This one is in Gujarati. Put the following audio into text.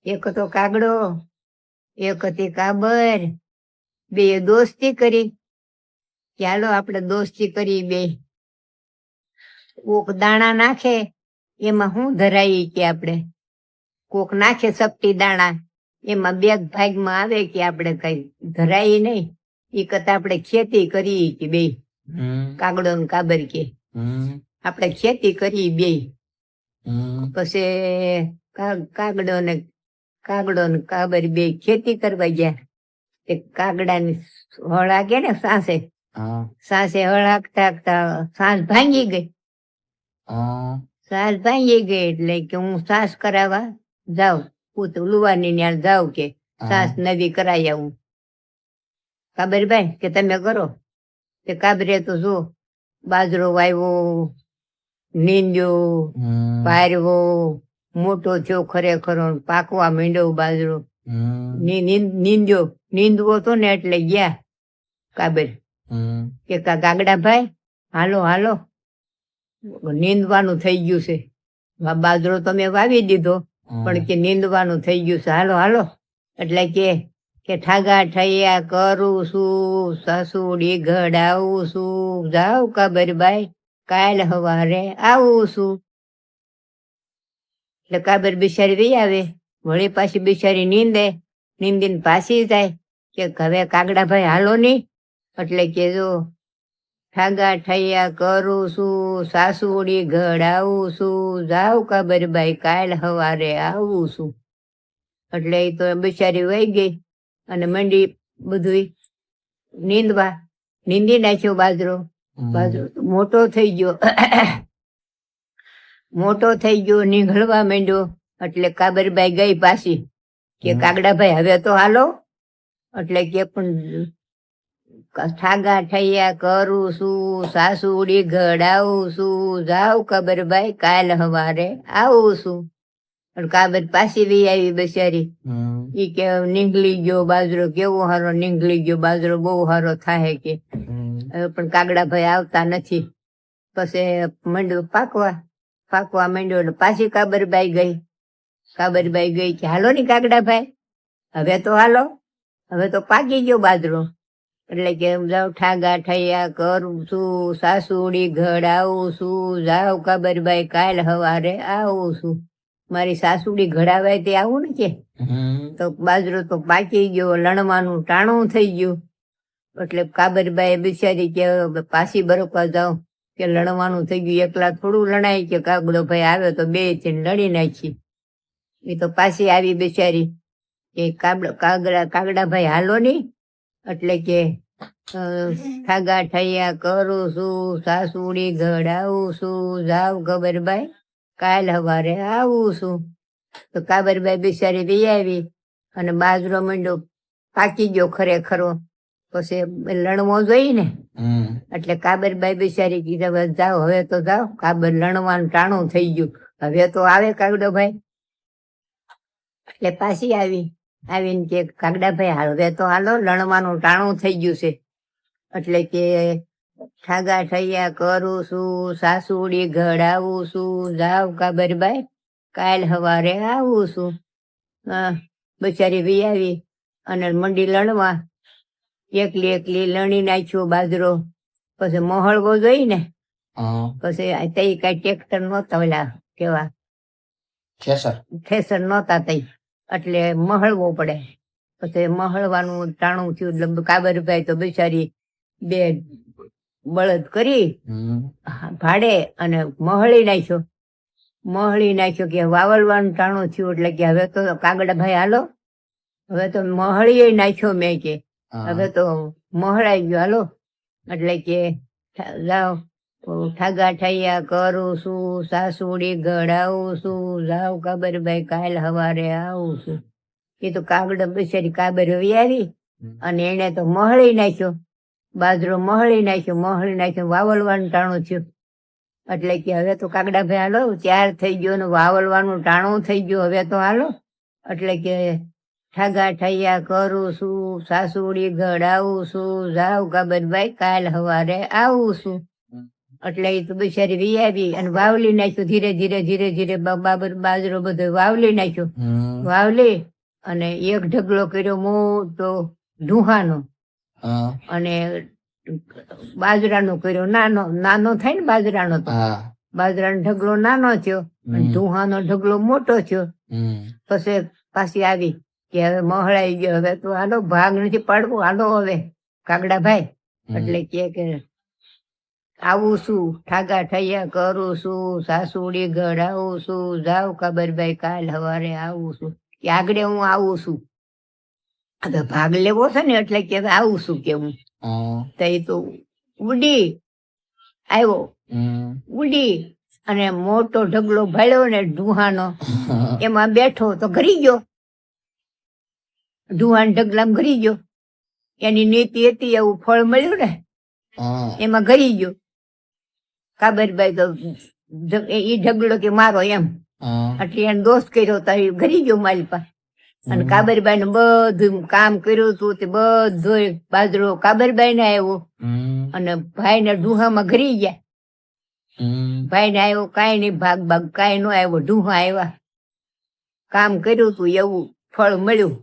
એક હતો કાગડો, એક હતી કાબર. બે દોસ્તી કરી. ચાલો આપણે દોસ્તી કરી બે. કોક દાણા નાખે એમાં શું ધરાય કે આપણે કોક નાખે સપટી દાણા એમાં બે ભાગમાં આવે કે આપણે કઈ ધરાય નહીં. એ કરતા આપણે ખેતી કરી કે બે. કાગડો ને કાબર કે આપણે ખેતી કરી બે. પછી કાગડો ને કાબર બે ખેતી કરવા ગયા. તે કાગડાની હળાગે ને સાસે હળાગતા સાસ ભાંગી ગઈ. સાસ ભાંગી ગઈ એટલે કે હું સાસ કરાવવા જાઉં. લુવાની ત્યાં જાઉં કે સાસ નવી કરાવી આવું. કાબરભાઈ કે તમે કરો. તે કાબરે તો જો બાજરો વાવ્યો, નીંદ્યો, પારવો, મોટો થયો ખરેખર, પાકવા માંડ્યો બાજરો. નીંદવો તો ને એટલે ગયા કાબર કે કાગડા ભાઈ હાલો હાલો નીંદવાનું થઈ ગયું છે. બાજરો તમે વાવી દીધો પણ કે નીંદવાનું થઈ ગયું છે, હાલો હાલો. એટલે કે ઠાગા ઠૈયા કરું છું, સસુડી ઘડાવું છું, જાવ કાબરભાઈ કાલ હવારે આવું છું. એટલે કાબર બિચારી વહી આવે. વળી પાછી બિચારી નીંદીને પાછી જાય કે હવે કાગડાભાઈ હાલો નહીં. એટલે કે જો ઠાગા ઠૈયા કરું છું, સાસુડી ઘડાવું છું, જાવ કાબરભાઈ કાલ હવારે આવું છું. એટલે એ તો બિચારી વહી ગઈ અને મંડી બધું નીંદવા. નીંદી નાખ્યો બાજરો. બાજરો મોટો થઈ ગયો નીંગળવા માંડ્યો. એટલે કાબરબાઈ ગઈ પાછી કે કાગડાભાઈ હવે તો હાલો. એટલે કે પણ ઠાગા ઠૈયા કરું છું, સાસુડી ઘડાવું છું, જાવ કાબરભાઈ કાલ હવારે આવું છું. પણ કાબર પાછી વી આવી બિચારી. ઈ કે નીંગળી ગયો બાજરો, કેવો હારો નીંગળી ગયો બાજરો, બહુ હારો થાય કે. પણ કાગડાભાઈ આવતા નથી. પછી મંડ્યો પાકવા માંડ્યો એટલે પાછી કાબરબાઈ ગઈ. કાબરબાઈ ગઈ કે હાલો ની કાગડાભાઈ હવે તો હાલો, હવે તો પાકી ગયો બાજરો. એટલે કે જાવ ઠાગા ઠૈયા કરું છું, સાસુડી ઘડાવું છું, જાવ કાબરબાઈ કાલ હવારે આવું છું. મારી સાસુડી ઘડાવાય તે આવું ને કે. તો બાજરો તો પાકી ગયો, લણવાનું ટાણું થઈ ગયું. એટલે કાબરબાઈ બિચારી કે પાછી બરોબર જાઉં કે લણવાનું થઈ ગયું, એકલા થોડું લણાય કે કાગડો ભાઈ આવે તો બે લડી નાખી. એ તો પાછી આવી બિચારી કે કાગડા ભાઈ હાલો નહીં. એટલે કે ઠાગા ઠૈયા કરું છું, સાસુડી ઘડાવું છું, જાવ કાબરબાઈ કાલ હવારે આવું છું. તો કાબરબાઈ બિચારી વી આવી અને બાજરો મંડ્યો પાકી ગયો ખરેખરો. પછી લણવો જોઈ ને. એટલે કાબરબાઈ બિચારી કીધા જાઓ હવે તો જાઓ, કાબર લણવાનું ટાણું થઈ ગયું, હવે તો આવે કાગડો ભાઈ. એટલે પાછી આવીને કે કાગડાભાઈ હવે તો હાલો, લણવાનું ટાણું થઈ ગયું છે. એટલે કે ઠાગા ઠૈયા કરું છું, સાસુડી ઘડાવું છું, જાવ કાબરભાઈ કાલ હવારે આવું છું. બિચારી વી આવી અને મંડી લણવા. એકલી લણી નાખ્યો બાજરો. પછી મોહળવો જોઈ ને. પછી તઈ કઈ ટ્રેક્ટર નહોતા, ઓલા કેવા ઠેસર નહોતા તઈ, એટલે મહળવો પડે. પછી મહળવાનું ટાણું થયું. એટલે કાબરભાઈ તો બિચારી બે બળદ કરી ભાડે અને મહળી નાખ્યો કે વાવલવાનું ટાણું થયું. એટલે કે હવે તો કાગડાભાઈ હાલો, હવે તો મહળી નાખ્યો મેં કે હવે તો મહળાઈ ગયો હાલો. એટલે કે જાઓ ઠાગા ઠૈયા કરું છું, સાસુડી ઘડાવું છું, જાવ કાબરભાઈ કાલ હવારે આવું છું. એ તો કાગડો બિચારી કાબર આવી અને એને તો મહળી નાખ્યો બાજરો, મહળી નાખ્યો વાવલવાનું ટાણું થયું. એટલે કે હવે તો કાગડાભાઈ હાલો, ત્યાર થઈ ગયો ને વાવલવાનું ટાણું થઈ ગયું, હવે તો હાલો. એટલે કે ઠાગા ઠૈયા કરું છું, સાસુડી ઘડાવું છું, જાવ કાબરભાઈ કાલ હવારે આવું છું. એટલે એ તો બિચારી વી આવી અને વાવલી નાખ્યું ધીરે ધીરે ધીરે ધીરે બાબર બાજરો બધો વાવલી નાખ્યો. વાવલી અને એક ઢગલો કર્યો મોટો ઢૂહાનો અને બાજરાનો કર્યો નાનો નાનો થાય ને બાજરાનો તો બાજરાનો ઢગલો નાનો થયો અને ઢૂહાનો ઢગલો મોટો થયો. પછી પાછી આવી કે હવે મહળાઈ ગયો, હવે તો હાલો ભાગ નથી પાડવું, હાલો હવે કાગડાભાઈ. એટલે કે આવું છું ઠાગા ઠૈયા કરું છું, સાસુડી ગઢાવું છું, જાવ કાબરભાઈ કાલ સવારે આવું છું કે આગળ હું આવું છું. હવે ભાગ લેવો છે ને એટલે કે આવું છું કે હું તો એ તો ઉડી આવ્યો. ઉડી અને મોટો ઢગલો ભાળ્યો ને ઢૂહાનો, એમાં બેઠો તો ઘરી ગયો. ઢૂહાના ઢગલામાં ઘરી ગયો. એની નીતિ હતી એવું ફળ મળ્યું ને એમાં ઘરી ગયો. કાબરભાઈ તો એ ઢગલો કે મારો એમ એટલે એને દોસ્ત કર્યો તો એ ઘરી ગયો માલપા. અને કાબરબાઈ નું બધું કામ કર્યું હતું તે બધું બાજરો કાબરબાઈ ને આવ્યો અને ભાઈ ને ઢૂહામાં ઘરી ગયા. ભાઈ ને આવ્યો કાંઈ નહીં, ભાગ ભાગ કાંઈ ન આવ્યો, ઢૂહા આવ્યા. કામ કર્યું હતું એવું ફળ મળ્યું.